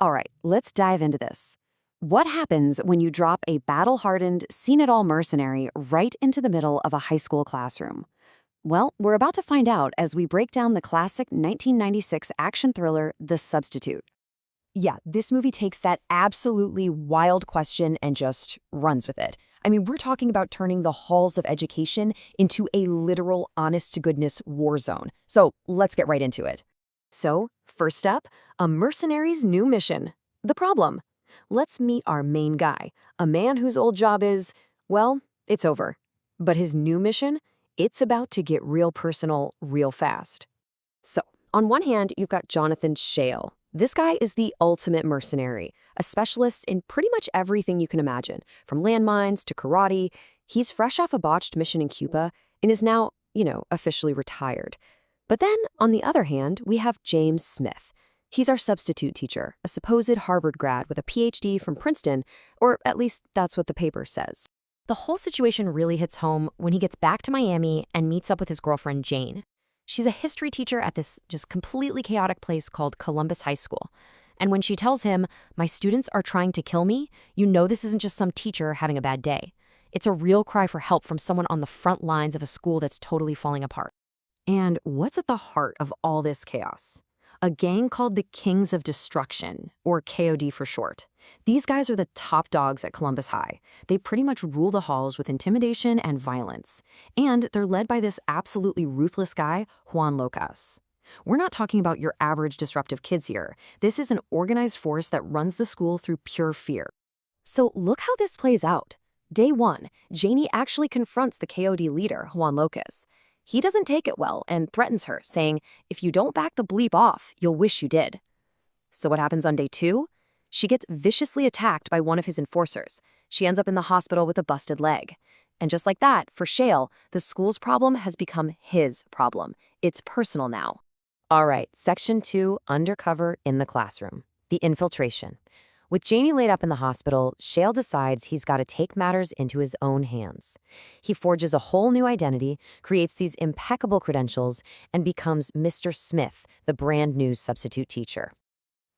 All right, let's dive into this. What happens when you drop a battle-hardened, seen-it-all mercenary right into the middle of a high school classroom? Well, we're about to find out as we break down the classic 1996 action thriller, The Substitute. Yeah, this movie takes that absolutely wild question and just runs with it. I mean, we're talking about turning the halls of education into a literal, honest-to-goodness war zone. So let's get right into it. So, first up, a mercenary's new mission. The problem. Let's meet our main guy, a man whose old job is, well, it's over. But his new mission? It's about to get real personal real fast. So, on one hand, you've got Jonathan Shale. This guy is the ultimate mercenary, a specialist in pretty much everything you can imagine, from landmines to karate. He's fresh off a botched mission in Cuba and is now, officially retired. But then, on the other hand, we have James Smith. He's our substitute teacher, a supposed Harvard grad with a PhD from Princeton, or at least that's what the paper says. The whole situation really hits home when he gets back to Miami and meets up with his girlfriend, Jane. She's a history teacher at this just completely chaotic place called Columbus High School. And when she tells him, "My students are trying to kill me," you know this isn't just some teacher having a bad day. It's a real cry for help from someone on the front lines of a school that's totally falling apart. And what's at the heart of all this chaos? A gang called the Kings of Destruction, or K.O.D. for short. These guys are the top dogs at Columbus High. They pretty much rule the halls with intimidation and violence. And they're led by this absolutely ruthless guy, Juan Lacas. We're not talking about your average disruptive kids here. This is an organized force that runs the school through pure fear. So look how this plays out. Day one, Janie actually confronts the K.O.D. leader, Juan Lacas. He doesn't take it well and threatens her, saying, "If you don't back the bleep off, you'll wish you did." So what happens on day two? She gets viciously attacked by one of his enforcers. She ends up in the hospital with a busted leg. And just like that, for Shale, the school's problem has become his problem. It's personal now. All right, section 2, undercover in the classroom. The infiltration. With Janie laid up in the hospital, Shale decides he's got to take matters into his own hands. He forges a whole new identity, creates these impeccable credentials, and becomes Mr. Smith, the brand new substitute teacher.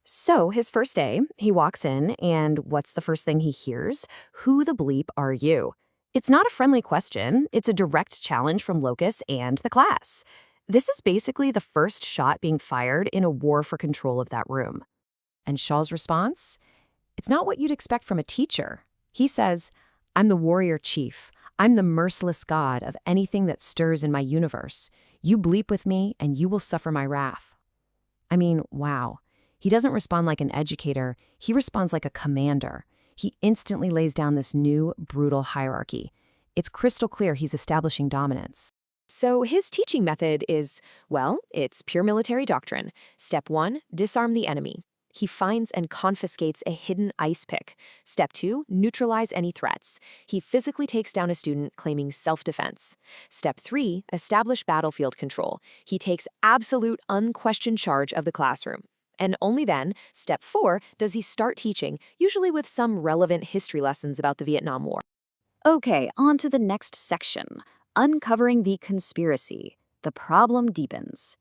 So, his first day, he walks in, and what's the first thing he hears? "Who the bleep are you?" It's not a friendly question, it's a direct challenge from Locus and the class. This is basically the first shot being fired in a war for control of that room. And Shaw's response? It's not what you'd expect from a teacher. He says, "I'm the warrior chief. I'm the merciless god of anything that stirs in my universe. You bleep with me, and you will suffer my wrath." I mean, wow. He doesn't respond like an educator. He responds like a commander. He instantly lays down this new, brutal hierarchy. It's crystal clear he's establishing dominance. So his teaching method is, well, it's pure military doctrine. Step 1, disarm the enemy. He finds and confiscates a hidden ice pick. Step 2, neutralize any threats. He physically takes down a student claiming self-defense. Step 3, establish battlefield control. He takes absolute unquestioned charge of the classroom. And only then, step 4, does he start teaching, usually with some relevant history lessons about the Vietnam War. Okay, on to the next section. Uncovering the conspiracy. The problem deepens.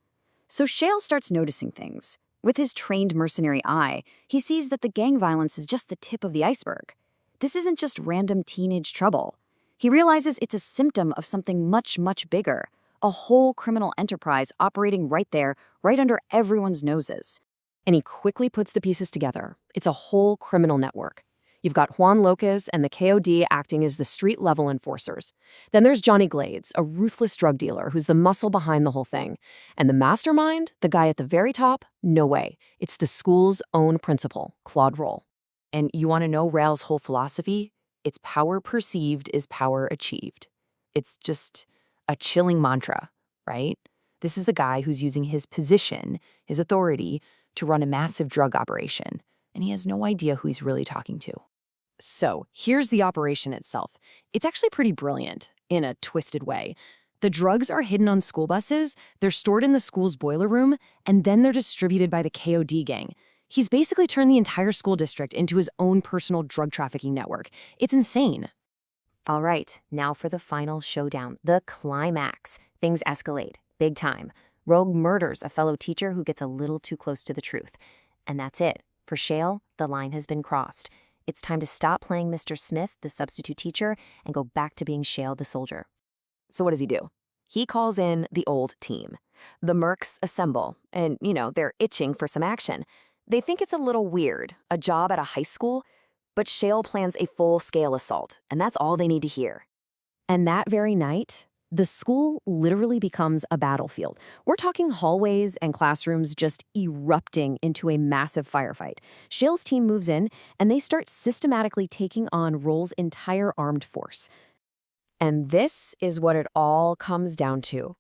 So Shale starts noticing things. With his trained mercenary eye, he sees that the gang violence is just the tip of the iceberg. This isn't just random teenage trouble. He realizes it's a symptom of something much, much bigger. A whole criminal enterprise operating right there, right under everyone's noses. And he quickly puts the pieces together. It's a whole criminal network. You've got Juan Lacas and the K.O.D. acting as the street-level enforcers. Then there's Johnny Glades, a ruthless drug dealer who's the muscle behind the whole thing. And the mastermind, the guy at the very top, no way. It's the school's own principal, Claude Rolle. And you want to know Rail's whole philosophy? It's power perceived is power achieved. It's just a chilling mantra, right? This is a guy who's using his position, his authority, to run a massive drug operation. And he has no idea who he's really talking to. So, here's the operation itself. It's actually pretty brilliant, in a twisted way. The drugs are hidden on school buses, they're stored in the school's boiler room, and then they're distributed by the K.O.D. gang. He's basically turned the entire school district into his own personal drug trafficking network. It's insane. All right, now for the final showdown, the climax. Things escalate, big time. Rogue murders a fellow teacher who gets a little too close to the truth. And that's it. For Shale, the line has been crossed. It's time to stop playing Mr. Smith, the substitute teacher, and go back to being Shale, the soldier. So what does he do? He calls in the old team. The Mercs assemble, and, they're itching for some action. They think it's a little weird, a job at a high school, but Shale plans a full-scale assault, and that's all they need to hear. And that very night, the school literally becomes a battlefield. We're talking hallways and classrooms just erupting into a massive firefight. Shale's team moves in, and they start systematically taking on Rolle's entire armed force. And this is what it all comes down to.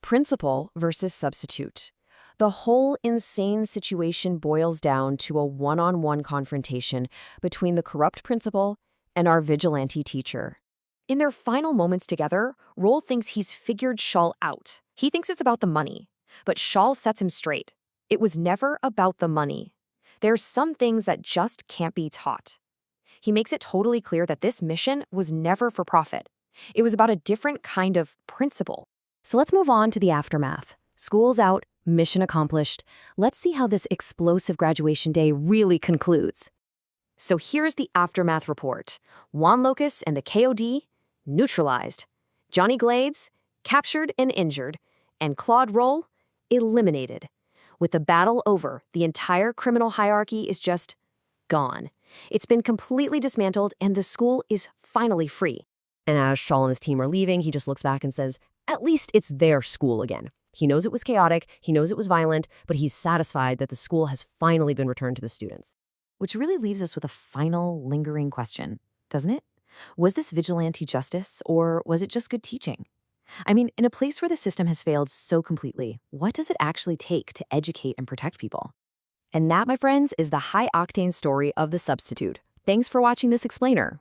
Principal versus substitute. The whole insane situation boils down to a one-on-one confrontation between the corrupt principal and our vigilante teacher. In their final moments together, Rolle thinks he's figured Shale out. He thinks it's about the money, but Shale sets him straight. It was never about the money. There's some things that just can't be taught. He makes it totally clear that this mission was never for profit. It was about a different kind of principle. So let's move on to the aftermath. School's out, mission accomplished. Let's see how this explosive graduation day really concludes. So here's the aftermath report. Juan Lacas and the K.O.D. neutralized. Johnny Glades captured and injured. And Claude Rolle eliminated. With the battle over, the entire criminal hierarchy is just gone. It's been completely dismantled, and the school is finally free. And as Shale and his team are leaving, he just looks back and says, at least it's their school again. He knows it was chaotic, he knows it was violent, but he's satisfied that the school has finally been returned to the students. Which really leaves us with a final, lingering question, doesn't it? Was this vigilante justice, or was it just good teaching? I mean, in a place where the system has failed so completely, what does it actually take to educate and protect people? And that, my friends, is the high-octane story of the substitute. Thanks for watching this explainer.